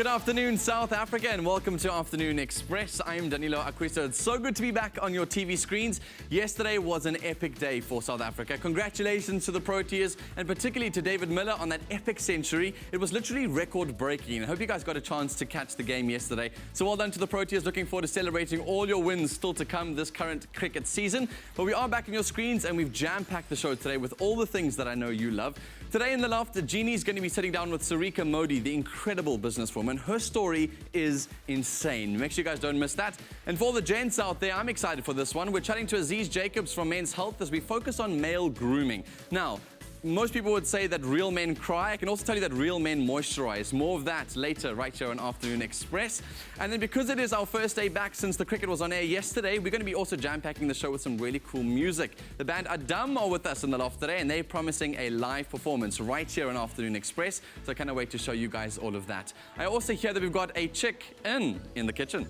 Good afternoon, South Africa, and welcome to Afternoon Express. I'm Danilo Acquisto. It's so good to be back on your TV screens. Yesterday was an epic day for South Africa. Congratulations to the Proteas, and particularly to David Miller on that epic century. It was literally record-breaking. I hope you guys got a chance to catch the game yesterday. So well done to the Proteas. Looking forward to celebrating all your wins still to come this current cricket season. But we are back on your screens, and we've jam-packed the show today with all the things that I know you love. Today in the loft, Jeannie's going to be sitting down with Sarika Modi, the incredible businesswoman. Her story is insane. Make sure you guys don't miss that. And for all the gents out there, I'm excited for this one. We're chatting to Azeez Jacobs from Men's Health as we focus on male grooming. Now, most people would say that real men cry. I can also tell you that real men moisturize. More of that later, right here on Afternoon Express. And then because it is our first day back since the cricket was on air yesterday, we're going to be also jam-packing the show with some really cool music. The band Adam are with us in the loft today, and they're promising a live performance right here on Afternoon Express. So I cannot wait to show you guys all of that. I also hear that we've got a chick in the kitchen.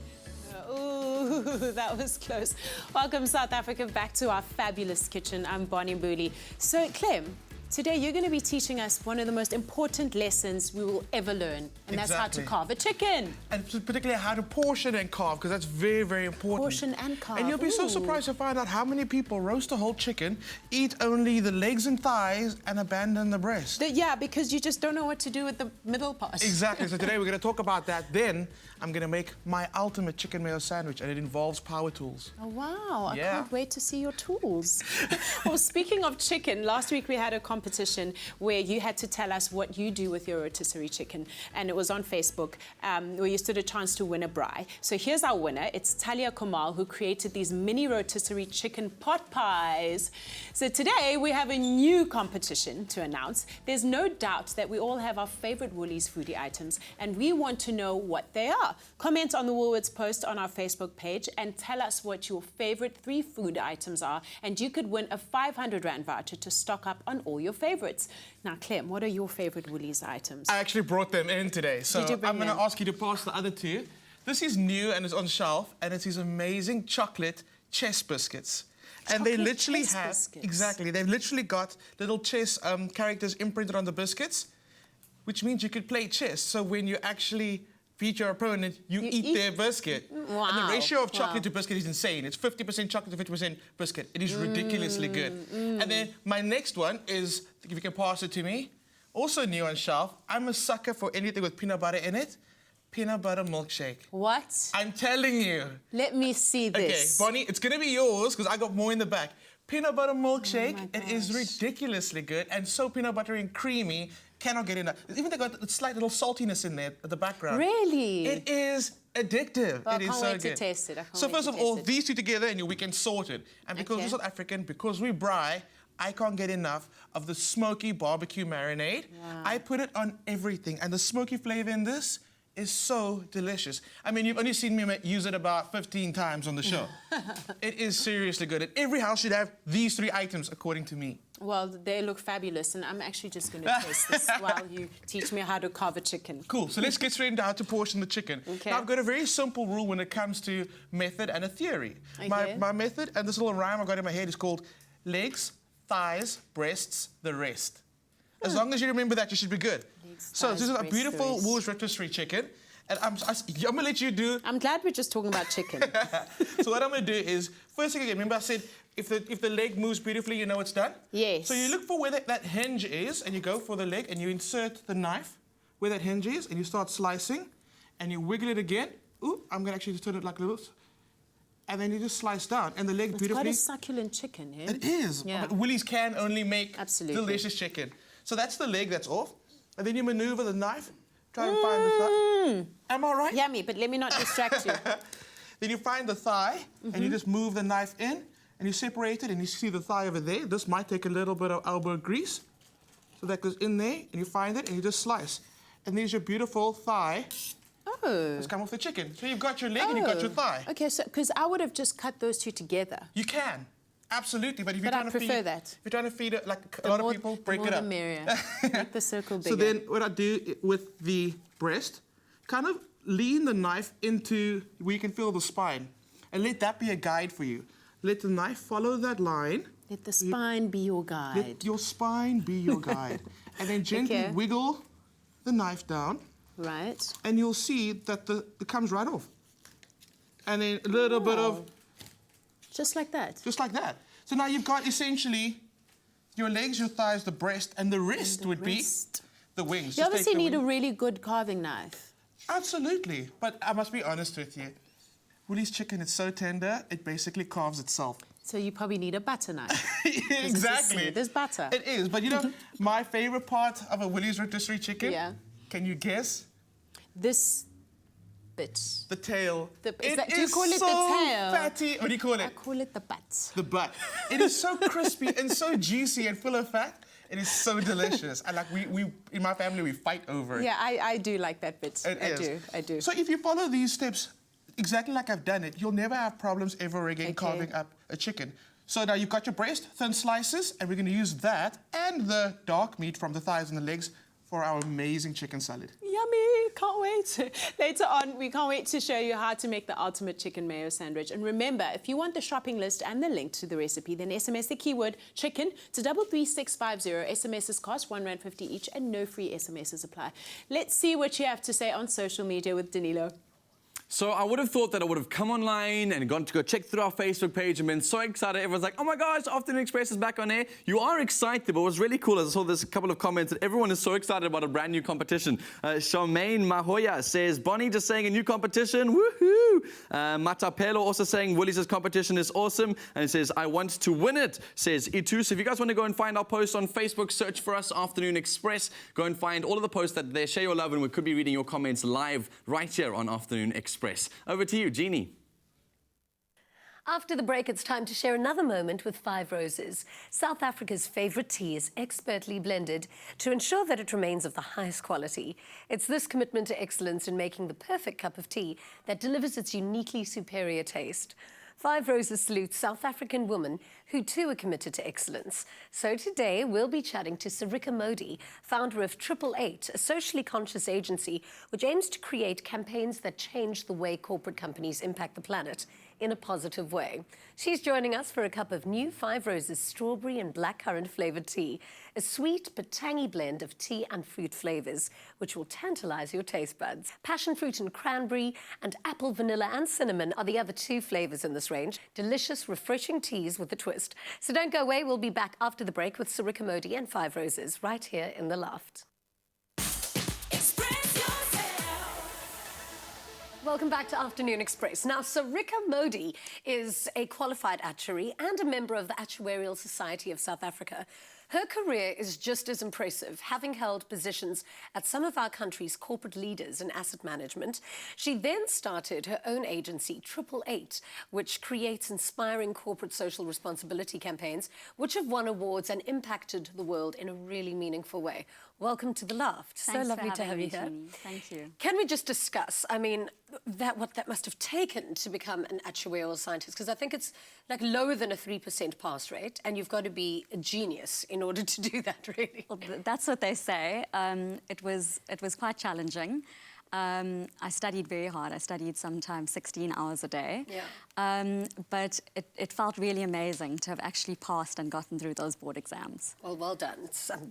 Ooh, that was close. Welcome, South Africa, back to our fabulous kitchen. I'm Bonnie Mbuli. So, Clem, today you're going to be teaching us one of the most important lessons we will ever learn, and that's how to carve a chicken. And particularly how to portion and carve, because that's very, very important. Portion and carve. And you'll be so surprised to find out how many people roast a whole chicken, eat only the legs and thighs, and abandon the breast. Yeah, because you just don't know what to do with the middle part. Exactly. So today we're going to talk about that. Then I'm going to make my ultimate chicken mayo sandwich, and it involves power tools. Oh, wow. Yeah. I can't wait to see your tools. Well, speaking of chicken, last week we had a competition where you had to tell us what you do with your rotisserie chicken, and it was on Facebook, where you stood a chance to win a braai. So here's our winner. It's Talia Kamal, who created these mini rotisserie chicken pot pies. So today we have a new competition to announce. There's no doubt that we all have our favorite Woolies foodie items, and we want to know what they are. Comment on the Woolworths post on our Facebook page and tell us what your favorite 3 food items are, and you could win a 500 Rand voucher to stock up on all your favorites. Now, Clem, what are your favorite Woolies items? I actually brought them in today, so I'm going to ask you to pass the other 2. This is new and it's on shelf, and it's these amazing chocolate chess biscuits. And they literally have, exactly, they've literally got little chess characters imprinted on the biscuits, which means you could play chess. So when you actually beat your opponent, you eat their biscuit. Wow. And the ratio of chocolate to biscuit is insane. It's 50% chocolate to 50% biscuit. It is ridiculously good. And then my next one is, if you can pass it to me, also new on shelf. I'm a sucker for anything with peanut butter in it. Peanut butter milkshake. What? I'm telling you. Let me see this. Okay, Bonnie, it's going to be yours because I got more in the back. Peanut butter milkshake, it is ridiculously good and so peanut buttery and creamy. Cannot get enough. Even they got a slight little saltiness in there at the background. Really? It is addictive. Well, it is so good. I can't wait to taste it. So first of all, these 2 together and your weekend sorted. And because we're South African, because we braai, I can't get enough of the smoky barbecue marinade. Wow. I put it on everything, and the smoky flavor in this is so delicious. I mean, you've only seen me use it about 15 times on the show. It is seriously good. And every house should have these 3 items, according to me. Well, they look fabulous, and I'm actually just going to taste this while you teach me how to carve a chicken. Cool. So let's get straight into how to portion the chicken. Okay. Now, I've got a very simple rule when it comes to method and a theory. Okay. My method, and this little rhyme I've got in my head, is called legs, thighs, breasts, the rest. As long as you remember that, you should be good. Legs, so this is a beautiful Woolworths rotisserie chicken. And I'm going to let you do... I'm glad we're just talking about chicken. So what I'm going to do is, first thing again, remember I said, if the leg moves beautifully, you know it's done? Yes. So you look for where that hinge is, and you go for the leg, and you insert the knife where that hinge is, and you start slicing, and you wiggle it again. Ooh, I'm going to actually just turn it like this. And then you just slice down, and the leg beautifully... It's quite a succulent chicken, eh? It is. Yeah. But Woolies can only make delicious chicken. So that's the leg that's off. And then you maneuver the knife, try and find the thigh. Am I right? Yummy, but let me not distract you. Then you find the thigh, and you just move the knife in, and you separate it, and you see the thigh over there. This might take a little bit of elbow grease. So that goes in there, and you find it, and you just slice. And there's your beautiful thigh. Oh. It's come off the chicken. So you've got your leg and you've got your thigh. Okay, so because I would have just cut those 2 together. You can. Absolutely, but if you're trying to feed... But I prefer that. If you're trying to feed it, like a lot of people, break it up. The merrier. Make the circle bigger. So then what I do with the breast, kind of lean the knife into where you can feel the spine. And let that be a guide for you. Let the knife follow that line. Let the spine be your guide. Let your spine be your guide. And then gently wiggle the knife down. Right. And you'll see that it comes right off. And then a little bit of... Just like that? Just like that. So now you've got essentially your legs, your thighs, the breast, and the rest would be the wings. You obviously need a really good carving knife. Absolutely. But I must be honest with you. Woolies chicken is so tender, it basically carves itself. So you probably need a butter knife. Exactly. There's butter. It is. But you know, my favorite part of a Woolies rotisserie chicken? Yeah. Can you guess? This bit. The tail. Do you call it the tail? Fatty. What do you call it? I call it the butt. The butt. It is so crispy and so juicy and full of fat. It is so delicious. And like we in my family, we fight over it. Yeah, I do like that bit. I do. So if you follow these steps exactly like I've done it, you'll never have problems ever again carving up a chicken. So now you've got your breast, thin slices, and we're going to use that and the dark meat from the thighs and the legs for our amazing chicken salad. Yummy, can't wait. Later on, we can't wait to show you how to make the ultimate chicken mayo sandwich. And remember, if you want the shopping list and the link to the recipe, then SMS the keyword chicken to 33650. SMSs cost R1.50 each and no free SMSs apply. Let's see what you have to say on social media with Danilo. So I would have thought that I would have come online and gone to go check through our Facebook page and been so excited. Everyone's like, oh my gosh, Afternoon Express is back on air. You are excited, but what's really cool is I saw there's a couple of comments that everyone is so excited about a brand new competition. Charmaine Mahoya says, Bonnie just saying a new competition, woohoo! Matapelo also saying Woolies' competition is awesome. And it says, I want to win it, says Itu. So if you guys want to go and find our post on Facebook, search for us, Afternoon Express. Go and find all of the posts that they share your love, and we could be reading your comments live right here on Afternoon Express. Over to you, Jeannie. After the break, it's time to share another moment with Five Roses. South Africa's favourite tea is expertly blended to ensure that it remains of the highest quality. It's this commitment to excellence in making the perfect cup of tea that delivers its uniquely superior taste. Five Roses salutes South African women who too are committed to excellence. So today we'll be chatting to Sarica Modi, founder of 888, a socially conscious agency which aims to create campaigns that change the way corporate companies impact the planet in a positive way. She's joining us for a cup of new Five Roses strawberry and blackcurrant flavoured tea, a sweet but tangy blend of tea and fruit flavours, which will tantalise your taste buds. Passion fruit and cranberry and apple, vanilla and cinnamon are the other two flavours in this range. Delicious, refreshing teas with a twist. So don't go away, we'll be back after the break with Sarika Modi and Five Roses right here in the loft. Welcome back to Afternoon Express. Now, Sarika Modi is a qualified actuary and a member of the Actuarial Society of South Africa. Her career is just as impressive, having held positions at some of our country's corporate leaders in asset management. She then started her own agency, 888, which creates inspiring corporate social responsibility campaigns, which have won awards and impacted the world in a really meaningful way. Welcome to the loft. Thanks, so lovely to have you here. Jeannie. Thank you. Can we just discuss, I mean, what that must have taken to become an actuarial scientist? Because I think it's like lower than a 3% pass rate, and you've got to be a genius in order to do that, really. Well, that's what they say. It was quite challenging. I studied very hard. I studied sometimes 16 hours a day. Yeah. But it felt really amazing to have actually passed and gotten through those board exams. Well done. It's an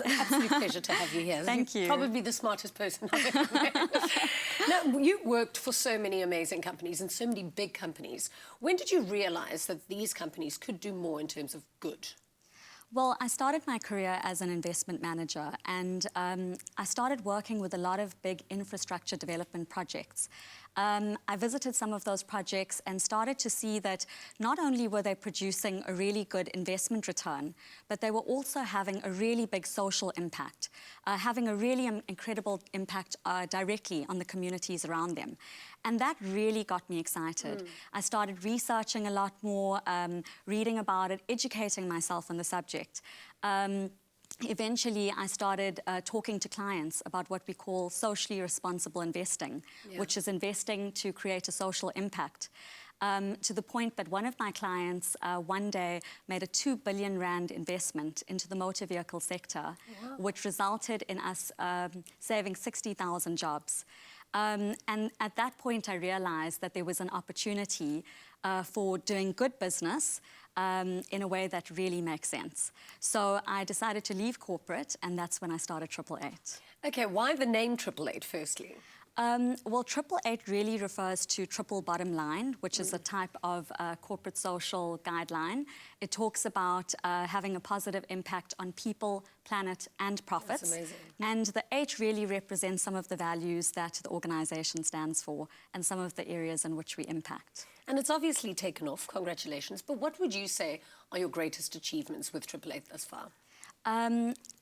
absolute pleasure to have you here. Thank you. Probably the smartest person I've ever met. Now, you worked for so many amazing companies and so many big companies. When did you realise that these companies could do more in terms of good? Well, I started my career as an investment manager, and I started working with a lot of big infrastructure development projects. I visited some of those projects and started to see that not only were they producing a really good investment return, but they were also having a really big social impact, having a really incredible impact directly on the communities around them. And that really got me excited. I started researching a lot more, reading about it, educating myself on the subject. Eventually, I started talking to clients about what we call socially responsible investing, which is investing to create a social impact. To the point that one of my clients one day made a 2 billion rand investment into the motor vehicle sector, which resulted in us saving 60,000 jobs. And at that point, I realized that there was an opportunity for doing good business in a way that really makes sense. So I decided to leave corporate, and that's when I started 888. Okay, why the name 888, firstly? Well, 888 really refers to triple bottom line, which is a type of corporate social guideline. It talks about having a positive impact on people, planet, and profits. That's amazing. And the 8 really represents some of the values that the organization stands for and some of the areas in which we impact. And it's obviously taken off, congratulations. But what would you say are your greatest achievements with 888 thus far?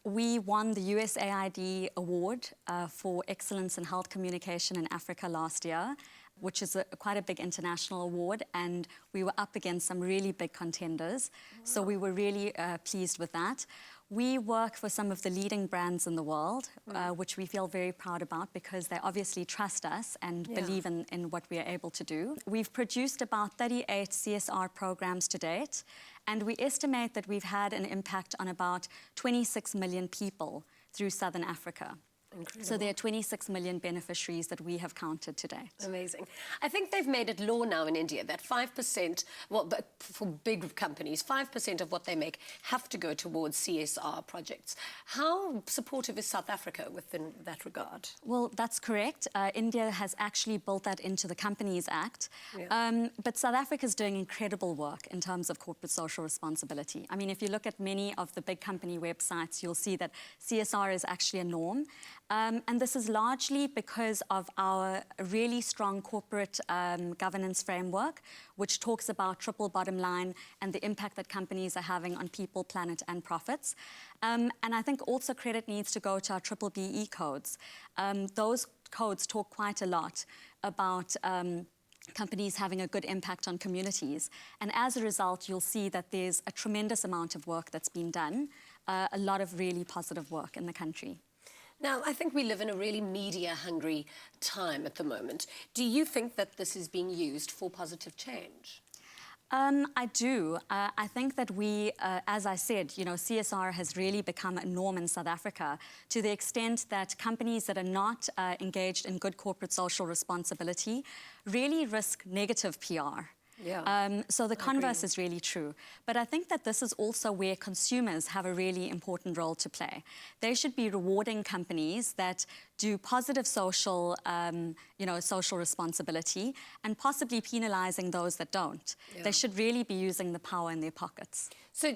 We won the USAID Award for Excellence in Health Communication in Africa last year, which is quite a big international award, and we were up against some really big contenders. Wow. So we were really pleased with that. We work for some of the leading brands in the world, which we feel very proud about because they obviously trust us and believe in what we are able to do. We've produced about 38 CSR programs to date, and we estimate that we've had an impact on about 26 million people through Southern Africa. Incredible. So there are 26 million beneficiaries that we have counted to date. Amazing. I think they've made it law now in India that 5%, well, but for big companies, 5% of what they make have to go towards CSR projects. How supportive is South Africa within that regard? Well, that's correct. India has actually built that into the Companies Act. Yeah. But South Africa is doing incredible work in terms of corporate social responsibility. I mean, if you look at many of the big company websites, you'll see that CSR is actually a norm. And this is largely because of our really strong corporate governance framework, which talks about triple bottom line and the impact that companies are having on people, planet, and profits. And I think also credit needs to go to our BBBE codes. Those codes talk quite a lot about companies having a good impact on communities. And as a result, you'll see that there's a tremendous amount of work that's been done, a lot of really positive work in the country. Now, I think we live in a really media-hungry time at the moment. Do you think that this is being used for positive change? I do. I think that we, as I said, you know, CSR has really become a norm in South Africa to the extent that companies that are not engaged in good corporate social responsibility really risk negative PR. Yeah. So the converse is really true. But I think that this is also where consumers have a really important role to play. They should be rewarding companies that do positive social, social responsibility and possibly penalizing those that don't. Yeah. They should really be using the power in their pockets. So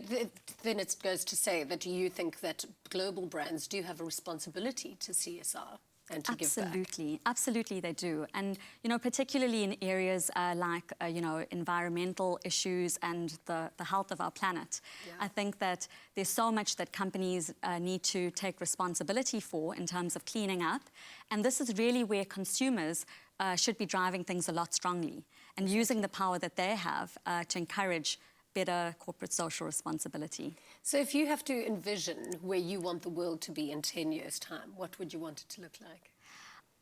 then it goes to say that you think that global brands do have a responsibility to CSR? And to absolutely, give back. Absolutely they do. And, you know, particularly in areas like, environmental issues and the health of our planet. Yeah. I think that there's so much that companies need to take responsibility for in terms of cleaning up. And this is really where consumers should be driving things a lot strongly and using the power that they have to encourage better corporate social responsibility. So if you have to envision where you want the world to be in 10 years' time, what would you want it to look like?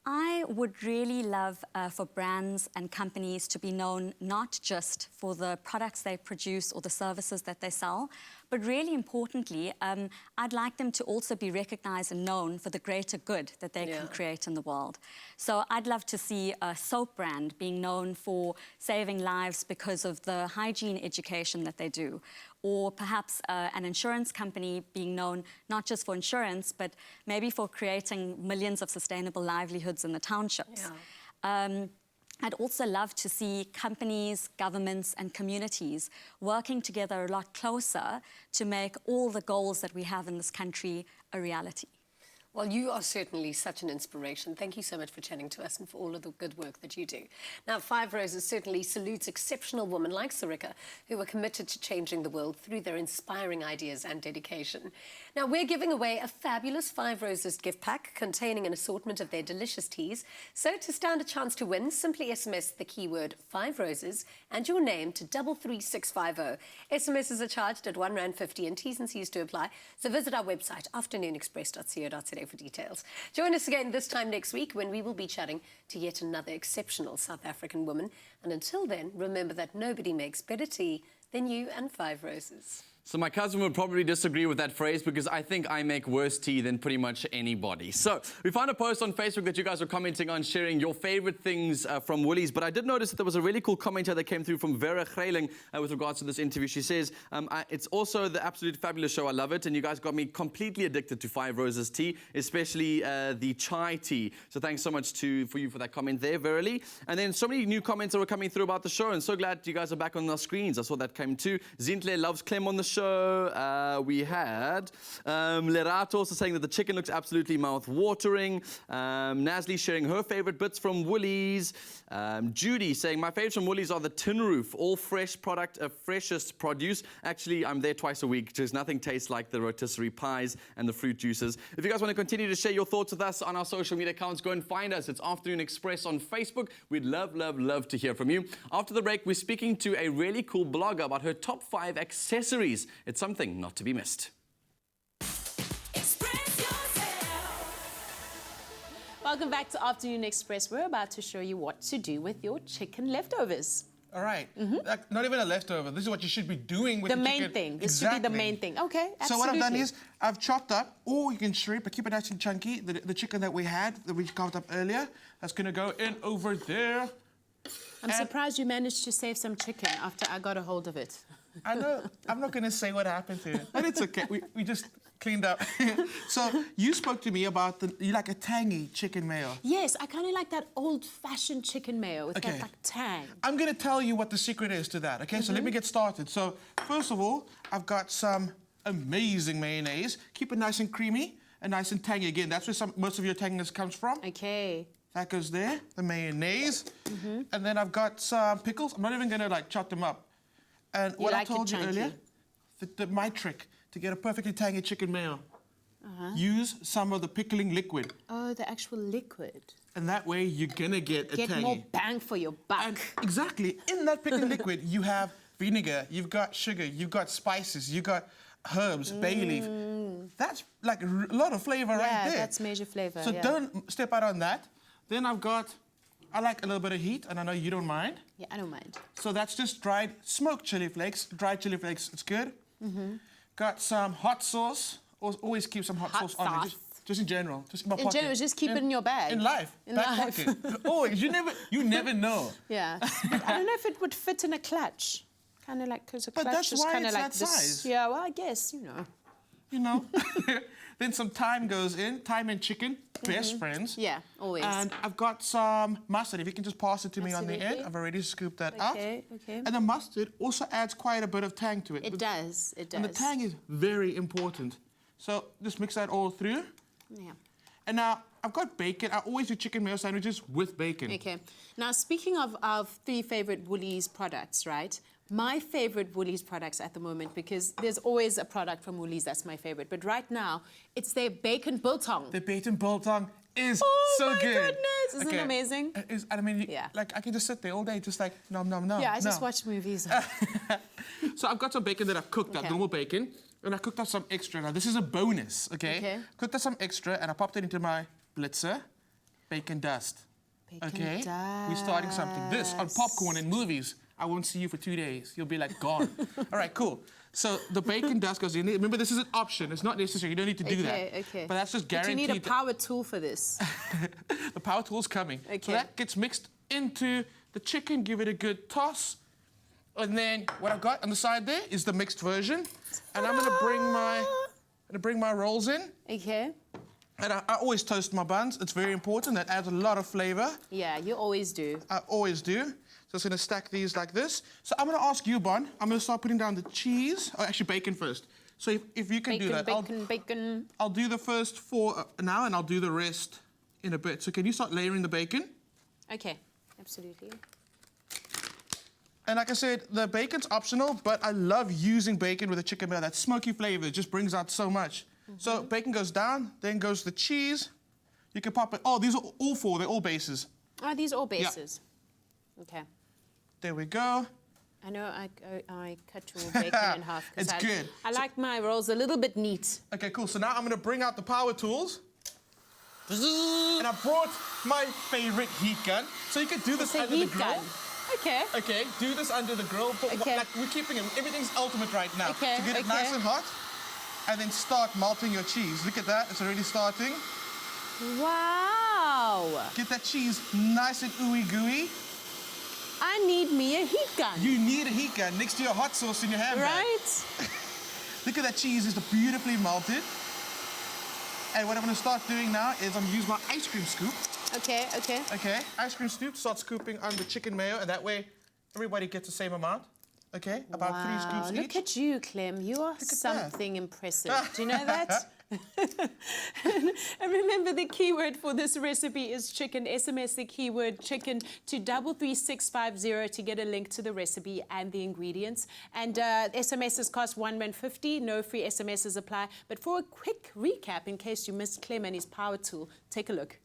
I would really love for brands and companies to be known not just for the products they produce or the services that they sell, but really importantly, I'd like them to also be recognized and known for the greater good that they can create in the world. So I'd love to see a soap brand being known for saving lives because of the hygiene education that they do. Or perhaps an insurance company being known not just for insurance, but maybe for creating millions of sustainable livelihoods in the townships. Yeah. I'd also love to see companies, governments, and communities working together a lot closer to make all the goals that we have in this country a reality. Well, you are certainly such an inspiration. Thank you so much for chatting to us and for all of the good work that you do. Now, Five Roses certainly salutes exceptional women like Sarika who are committed to changing the world through their inspiring ideas and dedication. Now, we're giving away a fabulous Five Roses gift pack containing an assortment of their delicious teas. So to stand a chance to win, simply SMS the keyword Five Roses and your name to 33650. SMSs are charged at R1.50 and T's and C's to apply. So visit our website, afternoonexpress.co.za for details. Join us again this time next week when we will be chatting to yet another exceptional South African woman. And until then, remember that nobody makes better tea than you and Five Roses. So my cousin would probably disagree with that phrase because I think I make worse tea than pretty much anybody. So we found a post on Facebook that you guys were commenting on, sharing your favorite things from Woolies. But I did notice that there was a really cool comment here that came through from Vera Greiling with regards to this interview. She says, it's also the absolute fabulous show. I love it. And you guys got me completely addicted to Five Roses tea, especially the chai tea. So thanks so much for you for that comment there, Verily. And then so many new comments that were coming through about the show. And so glad you guys are back on our screens. I saw that came too. Zintle loves Clem on the show. We had Lerato also saying that the chicken looks absolutely mouth-watering. Nasli sharing her favorite bits from Woolies. Judy saying, my favorites from Woolies are the tin roof, all fresh product, freshest produce. Actually, I'm there twice a week because nothing tastes like the rotisserie pies and the fruit juices. If you guys want to continue to share your thoughts with us on our social media accounts, go and find us. It's Afternoon Express on Facebook. We'd love, love, love to hear from you. After the break, we're speaking to a really cool blogger about her top 5 accessories. It's something not to be missed. Welcome back to Afternoon Express. We're about to show you what to do with your chicken leftovers. All right. Like, not even a leftover. This is what you should be doing with The your main chicken. thing. This should be the main thing. Okay, absolutely. So what I've done is I've chopped up, or you can shrimp, but keep it nice and chunky. The chicken that we had, that we carved up earlier, that's going to go in over there. I'm surprised you managed to save some chicken after I got a hold of it. I know. I'm not going to say what happened to it, but it's okay. We just cleaned up. So you spoke to me about you like a tangy chicken mayo. Yes, I kind of like that old-fashioned chicken mayo with that like tang. I'm going to tell you what the secret is to that, okay? So let me get started. So first of all, I've got some amazing mayonnaise. Keep it nice and creamy and nice and tangy. Again, that's where most of your tanginess comes from. Okay. That goes there, the mayonnaise. And then I've got some pickles. I'm not even going to like chop them up. And what I told you earlier, my trick to get a perfectly tangy chicken mayo, use some of the pickling liquid. Oh, the actual liquid. And that way you're gonna get a tangy. Get more bang for your buck. And exactly, in that pickling liquid, you have vinegar, you've got sugar, you've got spices, you've got herbs, bay leaf. That's like a lot of flavor right there. Yeah, that's major flavor. So don't step out on that. Then I like a little bit of heat, and I know you don't mind. Yeah, I don't mind. So that's just dried smoked chili flakes. Dried chili flakes, it's good. Got some hot sauce. Always keep some hot sauce on it. Just in general. Just in my pocket. In general, just keep it in your bag. In life. Back pocket. Always. You never know. Yeah. But I don't know if it would fit in a clutch. Kind of like, because a clutch is kind of like this. Size. Yeah, well, I guess, you know. You know. Then some thyme goes in. Thyme and chicken, best friends. Yeah, always. And I've got some mustard. If you can just pass it to me on the end. I've already scooped that out. Okay. And the mustard also adds quite a bit of tang to it. It does. And the tang is very important. So just mix that all through. Yeah. And now I've got bacon. I always do chicken mayo sandwiches with bacon. Okay. Now, speaking of 3 favorite Woolies products, right? My favorite Woolies products at the moment, because there's always a product from Woolies that's my favorite, but right now, it's their bacon biltong. The bacon biltong is so good. Oh my goodness, isn't it amazing? It is, I mean, like I can just sit there all day, just like nom nom nom. Yeah, I just watch movies. So I've got some bacon that I've cooked up, normal bacon, and I cooked up some extra. Now this is a bonus, okay? Cooked up some extra, and I popped it into my blitzer. Bacon dust. Bacon dust. We're starting something. This on popcorn in movies. I won't see you for 2 days. You'll be like gone. All right, cool. So the bacon dust goes in. Remember, this is an option. It's not necessary. You don't need to do that. Okay. But that's just guaranteed. But you need a power tool for this. The power tool's coming. Okay. So that gets mixed into the chicken. Give it a good toss. And then what I've got on the side there is the mixed version. And I'm gonna bring my rolls in. Okay. And I always toast my buns. It's very important. That adds a lot of flavor. Yeah, you always do. I always do. So I'm going to stack these like this. So I'm going to ask you, Bon, I'm going to start putting down the cheese. Oh, actually, bacon first. So if you can do that. Bacon. I'll do the first 4 now, and I'll do the rest in a bit. So can you start layering the bacon? Okay, absolutely. And like I said, the bacon's optional, but I love using bacon with a chicken mayo. That smoky flavor just brings out so much. So bacon goes down, then goes the cheese. You can pop it. Oh, these are all 4. They're all bases. Oh, these are all bases. Yeah. Okay. There we go. I know I cut your bacon in half. It's good. I like my rolls a little bit neat. Okay, cool. So now I'm going to bring out the power tools. And I brought my favorite heat gun. So you can do this under the grill. Okay. Okay, do this under the grill. But Okay. like, we're keeping it, everything's ultimate right now. Okay, To get it okay. nice and hot, and then start melting your cheese. Look at that, it's already starting. Wow. Get that cheese nice and ooey gooey. I need me a heat gun. You need a heat gun next to your hot sauce in your handbag. Right? Look at that cheese, it's beautifully melted. And what I'm gonna start doing now is I'm gonna use my ice cream scoop. Okay, okay. Okay, ice cream scoop, start scooping on the chicken mayo, and that way everybody gets the same amount. Okay, about 3 scoops each. Look at you, Clem. You are that. something impressive. Do you know that? And remember, the keyword for this recipe is chicken. SMS the keyword chicken to 33650 to get a link to the recipe and the ingredients. And SMSs cost $1.50. No free SMSs apply. But for a quick recap, in case you missed Clem and his power tool, take a look.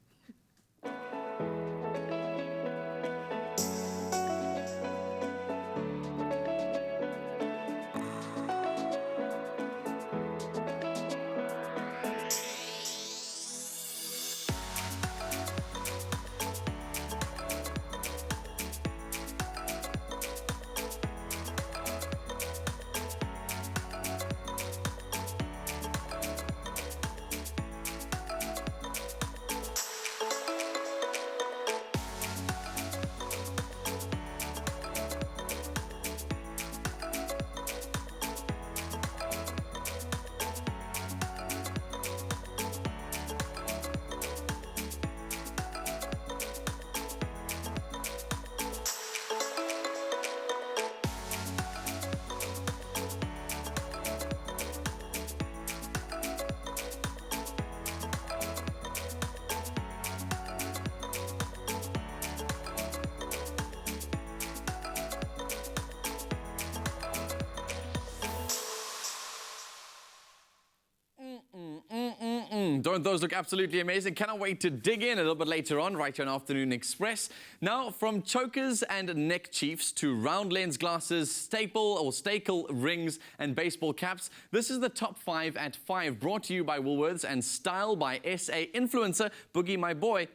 Don't those look absolutely amazing? Cannot wait to dig in a little bit later on, right here on Afternoon Express. Now, from chokers and neck chiefs to round lens glasses, staple or staple rings and baseball caps, this is the top 5 at 5, brought to you by Woolworths and styled by SA influencer Boogie My Boy,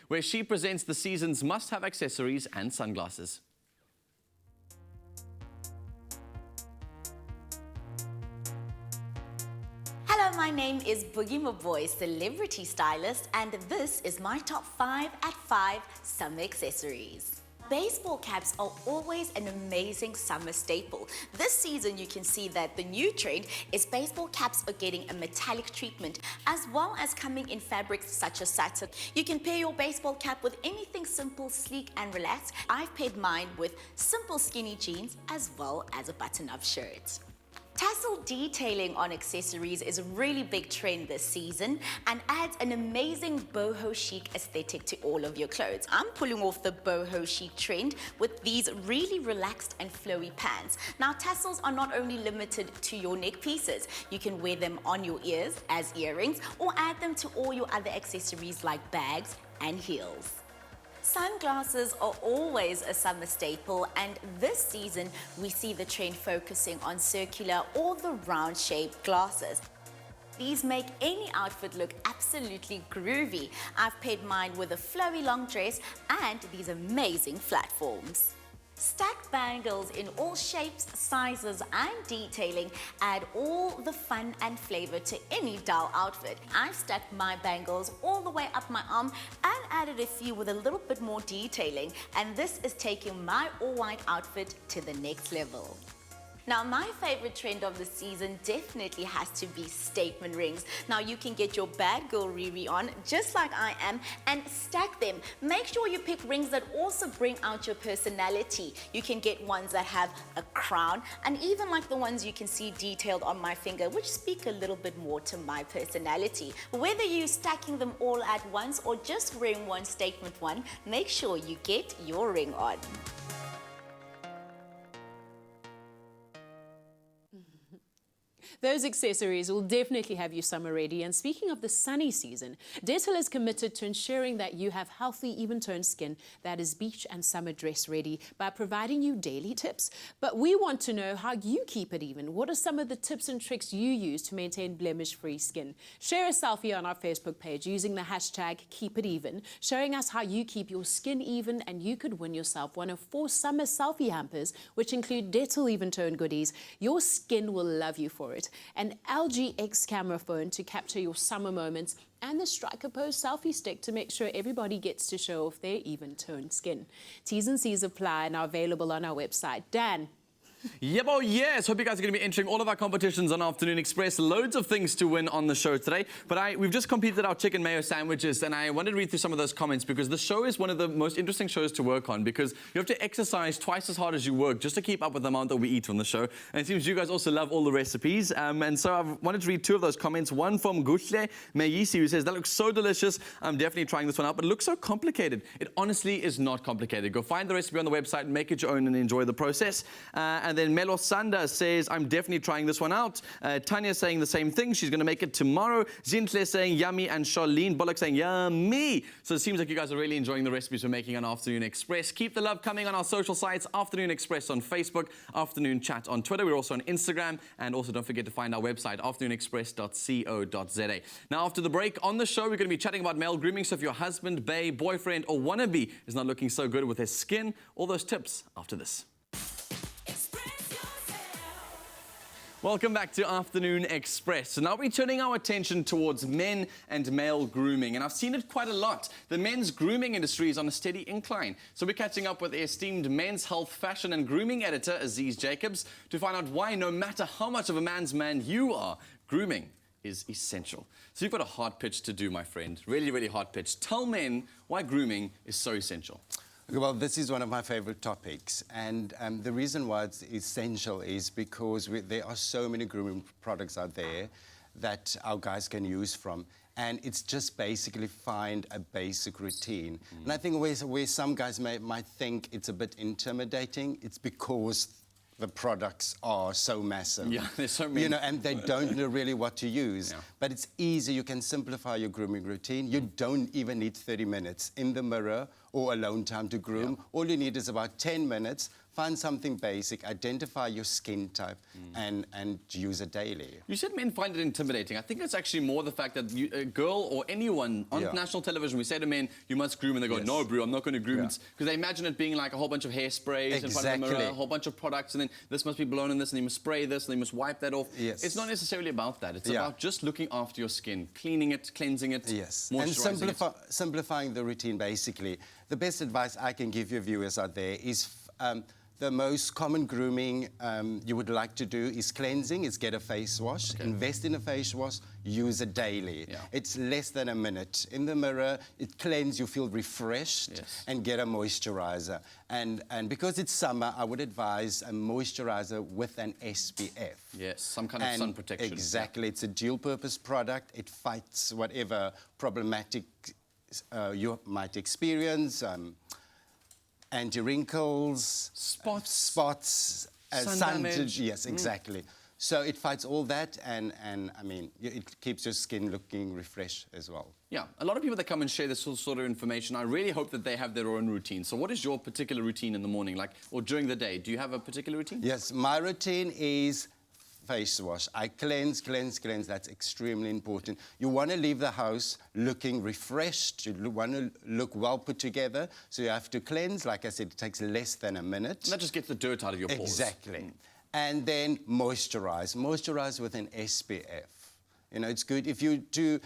where she presents the season's must-have accessories and sunglasses. Hello, my name is Boogie My Boy, celebrity stylist, and this is my top 5 at 5 summer accessories. Baseball caps are always an amazing summer staple. This season you can see that the new trend is baseball caps are getting a metallic treatment, as well as coming in fabrics such as satin. You can pair your baseball cap with anything simple, sleek and relaxed. I've paired mine with simple skinny jeans as well as a button-up shirt. Tassel detailing on accessories is a really big trend this season and adds an amazing boho chic aesthetic to all of your clothes. I'm pulling off the boho chic trend with these really relaxed and flowy pants. Now, tassels are not only limited to your neck pieces. You can wear them on your ears as earrings or add them to all your other accessories like bags and heels. Sunglasses are always a summer staple, and this season we see the trend focusing on circular or the round shaped glasses. These make any outfit look absolutely groovy. I've paired mine with a flowy long dress and these amazing platforms. Stacked bangles in all shapes, sizes and detailing add all the fun and flavor to any dull outfit. I've stacked my bangles all the way up my arm and added a few with a little bit more detailing, and this is taking my all-white outfit to the next level. Now, my favorite trend of the season definitely has to be statement rings. Now, you can get your bad girl Riri on, just like I am, and stack them. Make sure you pick rings that also bring out your personality. You can get ones that have a crown, and even like the ones you can see detailed on my finger, which speak a little bit more to my personality. Whether you're stacking them all at once or just wearing one statement one, make sure you get your ring on. Those accessories will definitely have you summer ready. And speaking of the sunny season, Dettol is committed to ensuring that you have healthy, even-toned skin that is beach and summer dress ready by providing you daily tips. But we want to know how you keep it even. What are some of the tips and tricks you use to maintain blemish-free skin? Share a selfie on our Facebook page using the hashtag #KeepItEven, showing us how you keep your skin even, and you could win yourself one of 4 summer selfie hampers, which include Dettol even-tone goodies. Your skin will love you for it. An LG X camera phone to capture your summer moments, and the Striker Pose selfie stick to make sure everybody gets to show off their even-toned skin. T's and C's apply and are available on our website. Dan? Yep, oh yes. Hope you guys are going to be entering all of our competitions on Afternoon Express. Loads of things to win on the show today. But we've just completed our chicken mayo sandwiches, and I wanted to read through some of those comments because the show is one of the most interesting shows to work on because you have to exercise twice as hard as you work just to keep up with the amount that we eat on the show. And it seems you guys also love all the recipes. And so I wanted to read 2 of those comments. One from Gushle Mayisi, who says, that looks so delicious. I'm definitely trying this one out, but it looks so complicated. It honestly is not complicated. Go find the recipe on the website, make it your own, and enjoy the process. And then Melo Sanda says, I'm definitely trying this one out. Tanya saying the same thing. She's going to make it tomorrow. Zintle saying yummy, and Charlene Bullock saying yummy. So it seems like you guys are really enjoying the recipes we're making on Afternoon Express. Keep the love coming on our social sites. Afternoon Express on Facebook, Afternoon Chat on Twitter. We're also on Instagram. And also don't forget to find our website, afternoonexpress.co.za. Now, after the break on the show, we're going to be chatting about male grooming. So if your husband, bae, boyfriend, or wannabe is not looking so good with his skin, all those tips after this. Welcome back to Afternoon Express. So now we're turning our attention towards men and male grooming. And I've seen it quite a lot. The men's grooming industry is on a steady incline. So we're catching up with the esteemed men's health, fashion and grooming editor, Azeez Jacobs, to find out why, no matter how much of a man's man you are, grooming is essential. So you've got a hard pitch to do, my friend. Really, really hard pitch. Tell men why grooming is so essential. Well, this is one of my favorite topics, and the reason why it's essential is because there are so many grooming products out there that our guys can use from, and it's just basically find a basic routine. And I think where some guys might think it's a bit intimidating, it's because the products are so massive. Yeah, there's so many. You know, and they don't know really what to use. Yeah. But it's easy. You can simplify your grooming routine. You don't even need 30 minutes in the mirror or alone time to groom. Yeah. All you need is about 10 minutes. Find something basic, identify your skin type, and use it daily. You said men find it intimidating. I think it's actually more the fact that a girl or anyone on national television, we say to men, you must groom, and they go, no, bro, I'm not going to groom. Because they imagine it being like a whole bunch of hairsprays in front of the mirror, a whole bunch of products, and then this must be blown in this, and you must spray this, and you must wipe that off. Yes. It's not necessarily about that. It's about just looking after your skin, cleaning it, cleansing it, moisturizing it. Simplifying the routine, basically. The best advice I can give your viewers out there is the most common grooming you would like to do is cleansing, is get a face wash. Okay. Invest in a face wash, use it daily. Yeah. It's less than a minute. In the mirror, it cleanses, you feel refreshed, and get a moisturizer. And because it's summer, I would advise a moisturizer with an SPF. Yes, some kind of sun protection. Exactly, it's a dual-purpose product. It fights whatever problematic you might experience. Anti-wrinkles, spots, sun damage. Yes, exactly. So it fights all that, and I mean, it keeps your skin looking refreshed as well. Yeah, a lot of people that come and share this sort of information, I really hope that they have their own routine. So what is your particular routine in the morning, like, or during the day? Do you have a particular routine? Yes, my routine is face wash. I cleanse. That's extremely important. You want to leave the house looking refreshed. You want to look well put together. So you have to cleanse. Like I said, it takes less than a minute. And that just gets the dirt out of your pores. Exactly. And then moisturize. Moisturize with an SPF. You know, it's good if you do.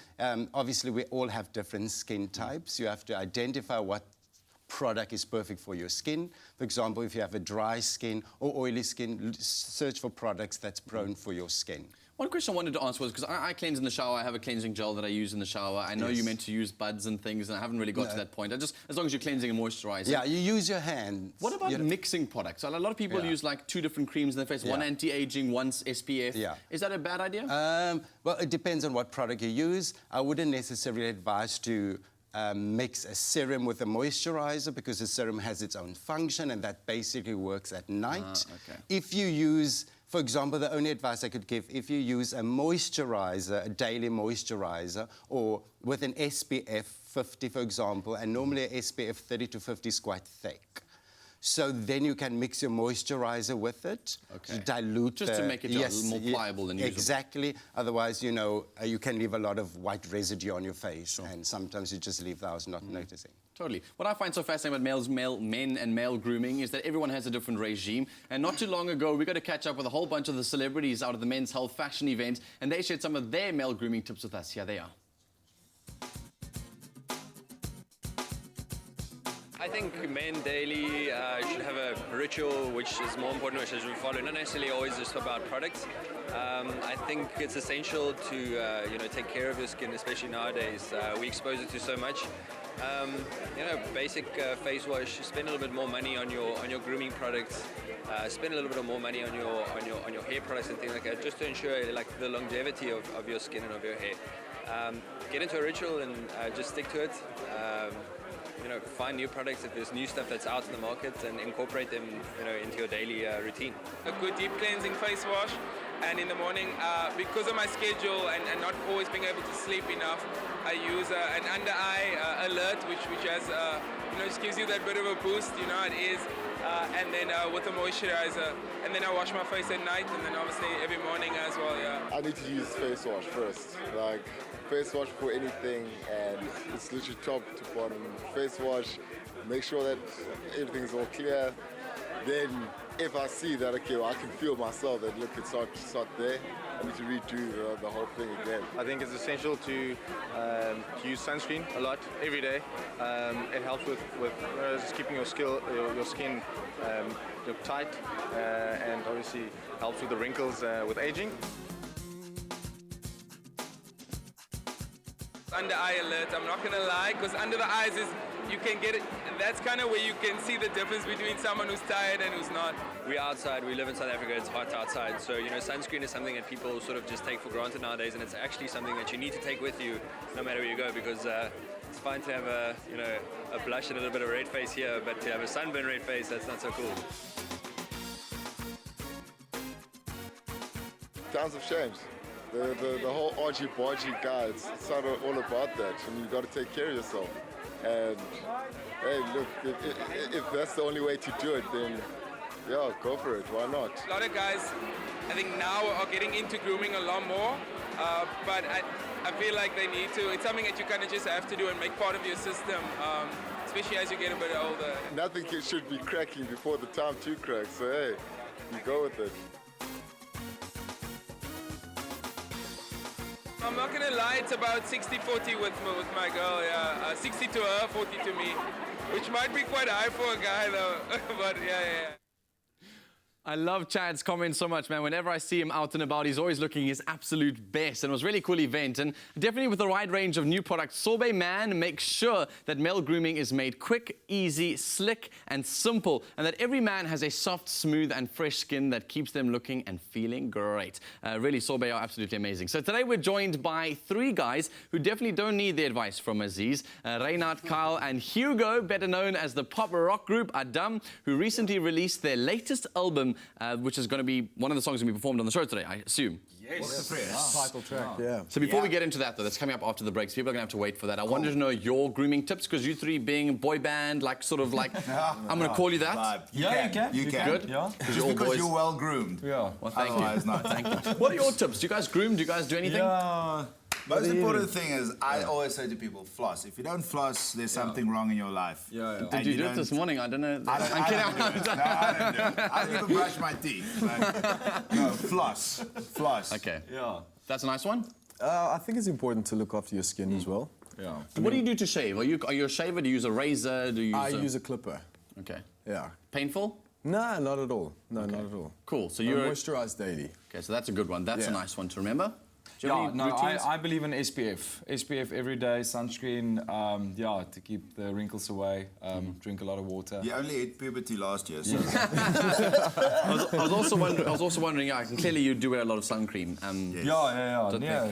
Obviously, we all have different skin types. You have to identify what product is perfect for your skin. For example, if you have a dry skin or oily skin, search for products that's prone for your skin. One question I wanted to ask was, because I cleanse in the shower, I have a cleansing gel that I use in the shower. I know you meant to use buds and things, and I haven't really got to that point. As long as you're cleansing and moisturizing. Yeah, you use your hands. What about mixing products? A lot of people use like 2 different creams in their face, one anti-aging, one SPF. Yeah. Is that a bad idea? Well, it depends on what product you use. I wouldn't necessarily advise to mix a serum with a moisturizer, because the serum has its own function, and that basically works at night. If you use For example, the only advice I could give, if you use a moisturizer, a daily moisturizer, or with an SPF 50, for example, and normally a SPF 30 to 50 is quite thick. So then you can mix your moisturizer with it, Okay. dilute Just to make it a little more pliable and usable. Exactly. Otherwise, you know, you can leave a lot of white residue on your face, and sometimes you just leave the house not noticing. Totally. What I find so fascinating about men and male grooming is that everyone has a different regime. And not too long ago, we got to catch up with a whole bunch of the celebrities out of the Men's Health fashion event, and they shared some of their male grooming tips with us. Here they are. I think men daily should have a ritual which is more important, which is we follow, not necessarily always just about products. I think it's essential to you know, take care of your skin, especially nowadays. We expose it to so much. You know, basic face wash. Spend a little bit more money on your grooming products. Spend a little bit more money on your hair products and things like that, just to ensure like the longevity of your skin and of your hair. Get into a ritual and just stick to it. You know, find new products if there's new stuff that's out in the market and incorporate them, you know, into your daily routine. A good deep cleansing face wash, and in the morning, because of my schedule and not always being able to sleep enough, I use an under eye alert, which has, you know, just gives you that bit of a boost, you know, it is. And then with a moisturizer, and then I wash my face at night, and then obviously every morning as well, yeah. I need to use face wash first, like face wash for anything, and it's literally top to bottom. Face wash, make sure that everything's all clear. Then if I see that, okay, well, I can feel myself that, look, it's not there, I need to redo the whole thing again. I think it's essential to use sunscreen a lot, every day. It helps with just keeping your skin look tight, and obviously helps with the wrinkles with aging. Under eye alert, I'm not gonna lie, because under the eyes is, you can get it, that's kind of where you can see the difference between someone who's tired and who's not. We're outside, we live in South Africa, it's hot outside, so you know, sunscreen is something that people sort of just take for granted nowadays, and it's actually something that you need to take with you no matter where you go, because it's fine to have a, you know, a blush and a little bit of a red face here, but to have a sunburn red face, that's not so cool. Times have changed. The whole argy-bargy guy, it's not all about that. I mean, you've got to take care of yourself. And hey, look, if that's the only way to do it, then yeah, go for it. Why not? A lot of guys, I think now are getting into grooming a lot more, but I feel like they need to. It's something that you kind of just have to do and make part of your system, especially as you get a bit older. Nothing should be cracking before the time to crack, so hey, you go with it. I'm not gonna lie, it's about 60-40 with my girl, yeah. 60 to her, 40 to me, which might be quite high for a guy though, but yeah. I love Chad's comments so much, man. Whenever I see him out and about, he's always looking his absolute best. And it was a really cool event. And definitely with the wide range of new products, Sorbet Man makes sure that male grooming is made quick, easy, slick, and simple. And that every man has a soft, smooth, and fresh skin that keeps them looking and feeling great. Really, Sorbet are absolutely amazing. So today we're joined by three guys who definitely don't need the advice from Azeez. Reinhard, Kyle, and Hugo, better known as the pop rock group Adam, who recently released their latest album, which is going to be one of the songs going to be performed on the show today, I assume. Yes. Title track, yeah. So before we get into that, though, that's coming up after the breaks. People are going to have to wait for that. I wanted to know your grooming tips, because you three being boy band, like sort of like, I'm going to call you that. You can. Good? Yeah. Because you're well groomed. Yeah. Well, thank you. Not. Thank you. What are your tips? Do you guys groom? Do you guys do anything? Yeah. Most important thing is, I always say to people, floss. If you don't floss, there's something wrong in your life. Did you do it this morning? I don't know. I don't do it. I don't even brush my teeth. No, floss. Floss. Okay. Yeah. That's a nice one? I think it's important to look after your skin as well. Yeah. What do you do to shave? Are you a shaver? Do you use a razor? Do you use a clipper. Okay. Yeah. Painful? No, not at all. No, not at all. Cool. So you moisturize daily. Okay, so that's a good one. That's a nice one to remember. Do you have Yeah, any no, routines? I believe in SPF. SPF every day, sunscreen, yeah, to keep the wrinkles away. Drink a lot of water. You only hit puberty last year, so. I was also wondering, yeah, clearly you do wear a lot of sun cream. Yes. Yeah.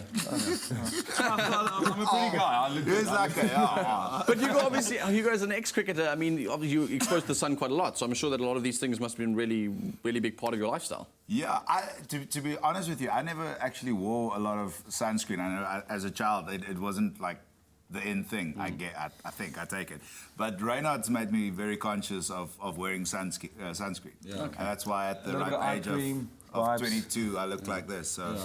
I'm a pretty guy. I look He's like a, But you obviously, you guys are an ex-cricketer. I mean, obviously you exposed to the sun quite a lot, so I'm sure that a lot of these things must have been really, really big part of your lifestyle. Yeah, to be honest with you, I never actually wore a lot of sunscreen. I know as a child, it wasn't like the in thing. I think I take it. But Reynard's made me very conscious of wearing sunscreen. Yeah. And that's why at the ripe age of 22, I look like this. So.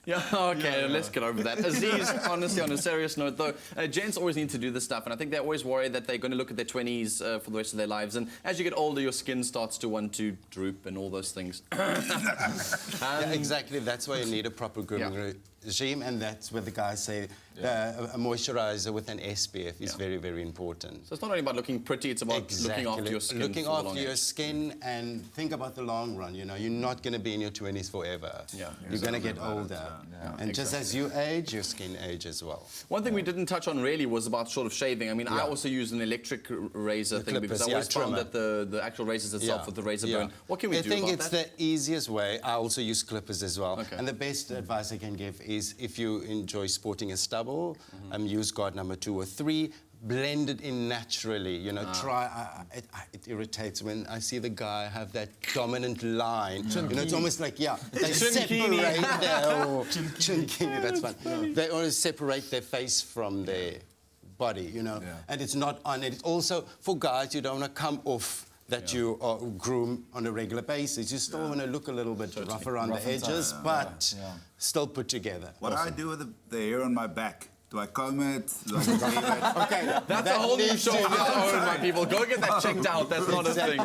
Yeah, okay, let's get over that. Azeez, honestly, on a serious note, though, gents always need to do this stuff, and I think they always worry that they're going to look at their 20s for the rest of their lives, and as you get older, your skin starts to want to droop and all those things. Yeah, exactly, that's why you need a proper grooming regime, and that's where the guys say a moisturizer with an SPF is very, very important. So it's not only about looking pretty, it's about looking after your skin. Looking after your skin and think about the long run, you know, you're not going to be in your 20s forever. Yeah. You're going to get older. And just as you age, your skin ages as well. One thing we didn't touch on really was about sort of shaving. I mean, I also use an electric razor thing because I always found that the actual razors itself with the razor burn. What can we do about that? I think it's the easiest way. I also use clippers as well. And the best advice I can give is if you enjoy sporting a stubble, use guard number 2 or 3, blend it in naturally, you know, it irritates when I see the guy have that dominant line. You know, it's almost like, they separate their... Chinkini, that's fine. They always separate their face from their body, you know, and it's not on it. Also, for guys, you don't want to come off that you groom on a regular basis. You still want to look a little bit rough around the edges, but still put together. What do I do with the hair on my back? Do I comb it? Do I leave it? Okay, that's a whole new show on its own, my people. Go get that checked out. That's not a thing.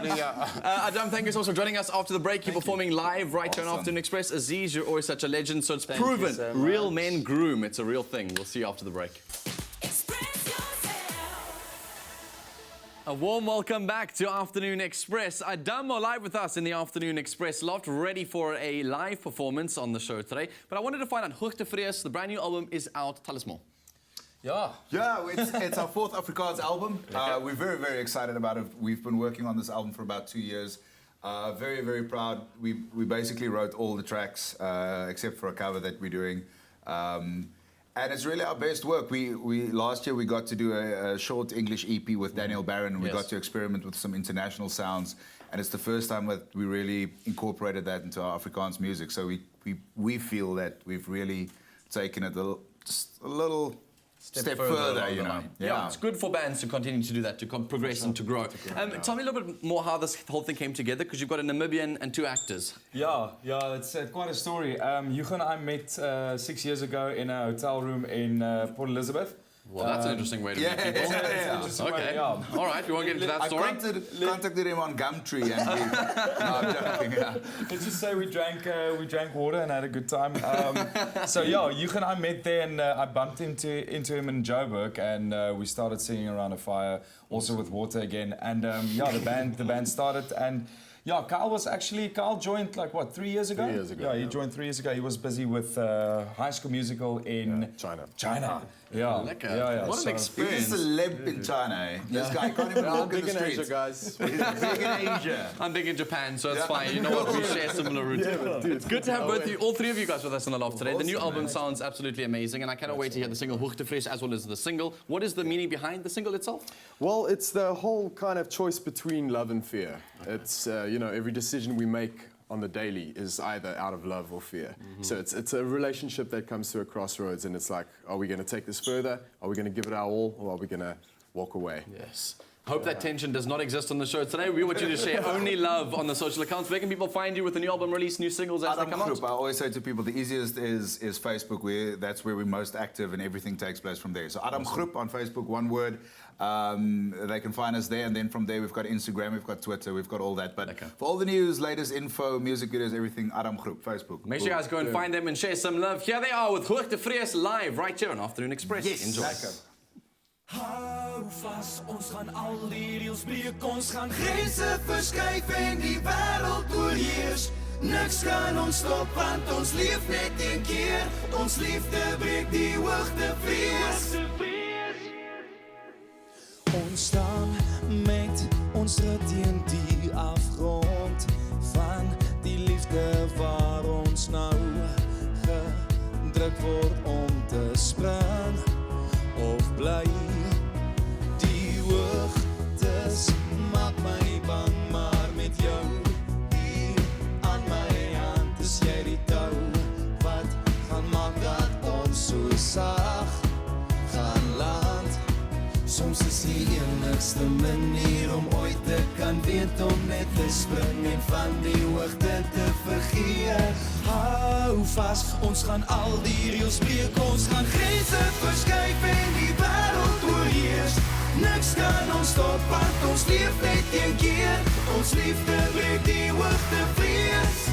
Adam, thank you so much for joining us after the break. You're performing live right here on Afternoon Express. Azeez, you're always such a legend, so it's proven. So real men groom. It's a real thing. We'll see you after the break. A warm welcome back to Afternoon Express. Adam are live with us in the Afternoon Express loft, ready for a live performance on the show today. But I wanted to find out, Hoogte Vrees, the brand new album is out. Tell us more. Yeah, it's our 4th Afrikaans album. We're very, very excited about it. We've been working on this album for about 2 years. Very, very proud. We basically wrote all the tracks, except for a cover that we're doing. And it's really our best work. Last year we got to do a short English EP with Daniel Barron, and we got to experiment with some international sounds. And it's the first time that we really incorporated that into our Afrikaans music. So we feel that we've really taken it just a little step further, you know. Yeah, it's good for bands to continue to do that, to progress and to grow. Tell me a little bit more how this whole thing came together, because you've got a Namibian and 2 actors. Yeah, it's quite a story. Hugo and I met 6 years ago in a hotel room in Port Elizabeth. Well, that's an interesting way to meet people. Okay. All right, we won't get into that story. I contacted him on Gumtree and no, I'm joking. Let's just say we drank water and had a good time. So Hugo and I met there, and I bumped into him in Joburg, and we started singing around a fire, also with water again. And the band started, and Kyle joined like what, 3 years ago? 3 years ago. Yeah, he joined 3 years ago. He was busy with High School Musical in China. Yeah. What an experience. He's a celeb in China, eh? This guy can't even walk in the streets. Asia, guys. He's big in Asia. I'm big in Japan, so it's fine. You know what? We share similar roots. It's good to have all 3 of you guys with us on the loft today. The new album sounds absolutely amazing, and I cannot wait to hear the single Hoogte Vrees as well as the single. What is the meaning behind the single itself? Well, it's the whole kind of choice between love and fear. It's, you know, every decision we make on the daily is either out of love or fear. So it's a relationship that comes to a crossroads, and it's like, are we going to take this further? Are we going to give it our all, or are we going to walk away? Yes. Hope that tension does not exist on the show today. We want you to share only love on the social accounts. Where can people find you with the new album release, new singles as they come out? I always say to people, the easiest is Facebook. That's where we're most active, and everything takes place from there. So Adam Groep on Facebook, one word. They can find us there, and then from there we've got Instagram, we've got Twitter, we've got all that. But for all the news, latest info, music videos, everything, Adam Groep, Facebook. Make sure you guys go and find them and share some love. Here they are with Hoogte Vrees live right here on Afternoon Express. Yes. Enjoy. Hou vast, ons gaan al die reels breek, ons gaan grense verskuif en die wêreld oorheers. Niks kan ons stop want ons leef net een keer. Ons liefde breek die hoogtevrees. Ons staan met ons rug teen die afgrond van die liefde waar ons nou gedruk word om te spring of bly. Die hoogtes maak my bang, maar met jou hier aan my hand is jy die touw wat gaan maak dat ons so sag gaan land. Soms is die enigste manier om ooit te kan weet om net te spring en van die hoogte te vergeet. Hou vas, ons gaan al die reëls breek, ons gaan grense verskuif en die wêreld oorheers. Niks kan ons stop want ons leef net een keer. Ons liefde breek die hoogtevrees.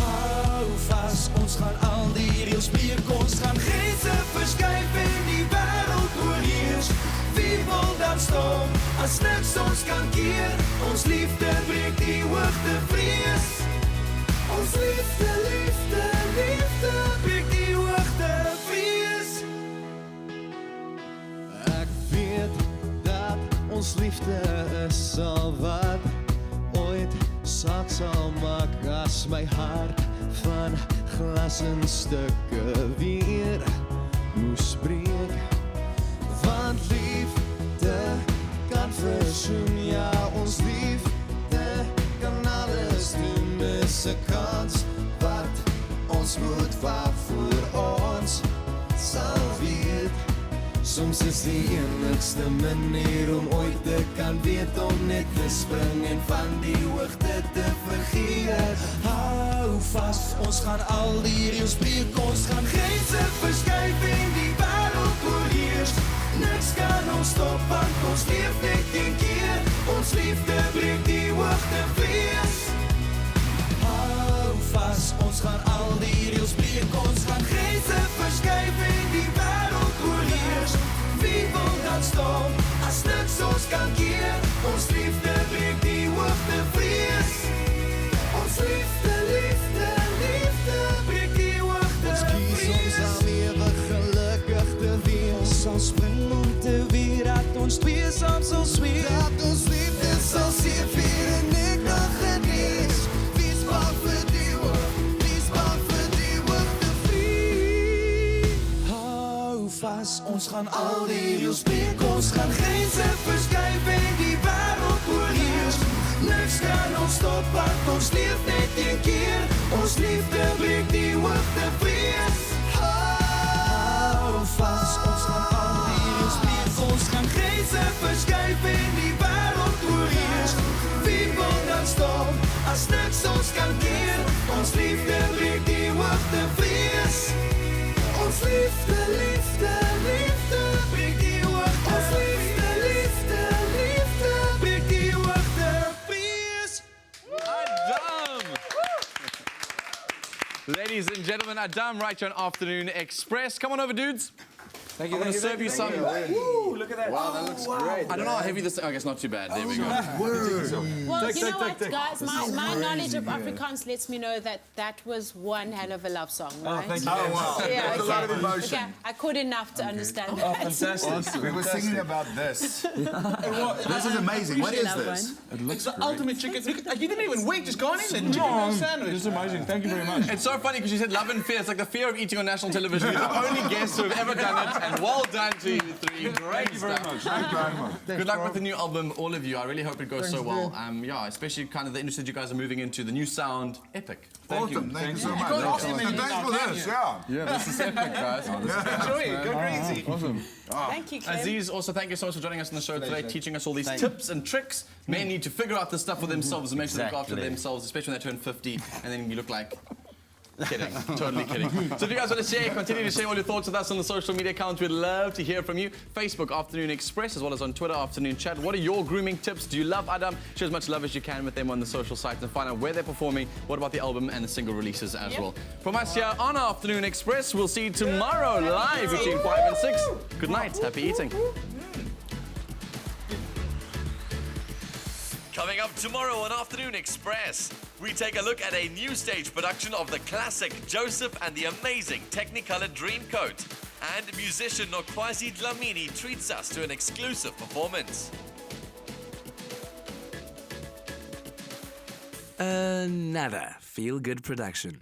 Hou vas, ons gaan al die reëls breek, ons gaan grense verskuif en die wêreld oorheers. Wie wil dan stop as niks ons kan keer? Ons liefde breek die hoogtevrees. Ons liefde, liefde, liefde breek die hoogtevrees. Ek weet dat ons liefde is al wat ooit saak sal maak as my hart van glas en stukke weer moes breek. Want liefde kan versoen, ja ons liefde kan alles doen. Dis 'n kans wat ons moet waarvoor ons sal weet. Soms is die enigste manier om ooit te kan weet om net te spring en van die hoogte te vergeet. Hou vas, ons gaan al die reëls breek, ons gaan grense verskuif en die wêreld oorheers. Niks kan ons stop want ons leef net een keer. Ons liefde breek die hoogtevrees. Hou vas, ons gaan al die reëls breek, ons gaan grense verskuif en die wêreld oorheers. Wie wil dan stop as niks ons kan keer? Ons liefde breek die hoogtevrees. Ons liefde, liefde, liefde breek die hoogtevrees. Ons kies ons al ewig gelukkig te wees. Ons spring om te weer dat ons twee saam sal zweef. Dat ons liefde sal seevier en ek nog genees. Wees bang vir die hoogtevrees. Hou vas, ons gaan al die reëls breek, ons gaan grense verskuif en die wêreld oorheers. Niks kan ons stop want ons leef net een keer. Ons liefde breek die hoogtevrees. Hou vas, ons gaan al die reëls breek, ons gaan grense verskuif en die wêreld oorheers. Wie wil dan stop as niks ons kan keer? Ons liefde breek die hoogtevrees. Ons liefde, liefde, liefde breek die hoogtevrees. Ons liefde, liefde, liefde breek die hoogtevrees. Adam! Ladies and gentlemen, Adam right here on Afternoon Express. Come on over, dudes. Thank I'm going to serve you some. Woo, look at that. Wow, that looks great. I don't know how heavy this. I guess not too bad. There we go. Well, you know what, guys? My knowledge of Afrikaans lets me know that that was one hell of a love song, right? Oh, thank you. Oh, wow. Yeah, There's a lot of emotion. Okay, I caught enough to understand Oh, that. fantastic. Awesome. We were singing about this. This is amazing. What is this? It looks the ultimate chicken. Look, you didn't even wait, just gone in the chicken sandwich. This is amazing. Thank you very much. It's so funny because you said love and fear. It's like the fear of eating on national television. You're the only guests who have ever done it, and well done to you three. Great Thank you very stuff. much. Thank you very much. Good luck with the new album, all of you. I really hope it goes so well. Yeah, especially kind of the industry you guys are moving into. The new sound, epic. Thank Awesome. you. Thank you so much. can't ask him And thanks for this. Yeah. Yeah, this is epic, guys. Enjoy it. Go crazy. Awesome. Thank you, Clem. Azeez, also thank you so much for joining us on the show today, teaching us all these tips and tricks. Men need to figure out this stuff for themselves and make sure they look after themselves, especially when they turn 50 and then you look like... Kidding, totally kidding. So if you guys want to share, continue to share all your thoughts with us on the social media accounts. We'd love to hear from you. Facebook, Afternoon Express, as well as on Twitter, Afternoon Chat. What are your grooming tips? Do you love Adam? Share as much love as you can with them on the social sites and find out where they're performing. What about the album and the single releases as well? From us here on Afternoon Express, we'll see you tomorrow live between 5 and 6. Good night. Happy eating. Coming up tomorrow on Afternoon Express, we take a look at a new stage production of the classic Joseph and the amazing Technicolor Dreamcoat. And musician Nokwazi Dlamini treats us to an exclusive performance. Another feel-good production.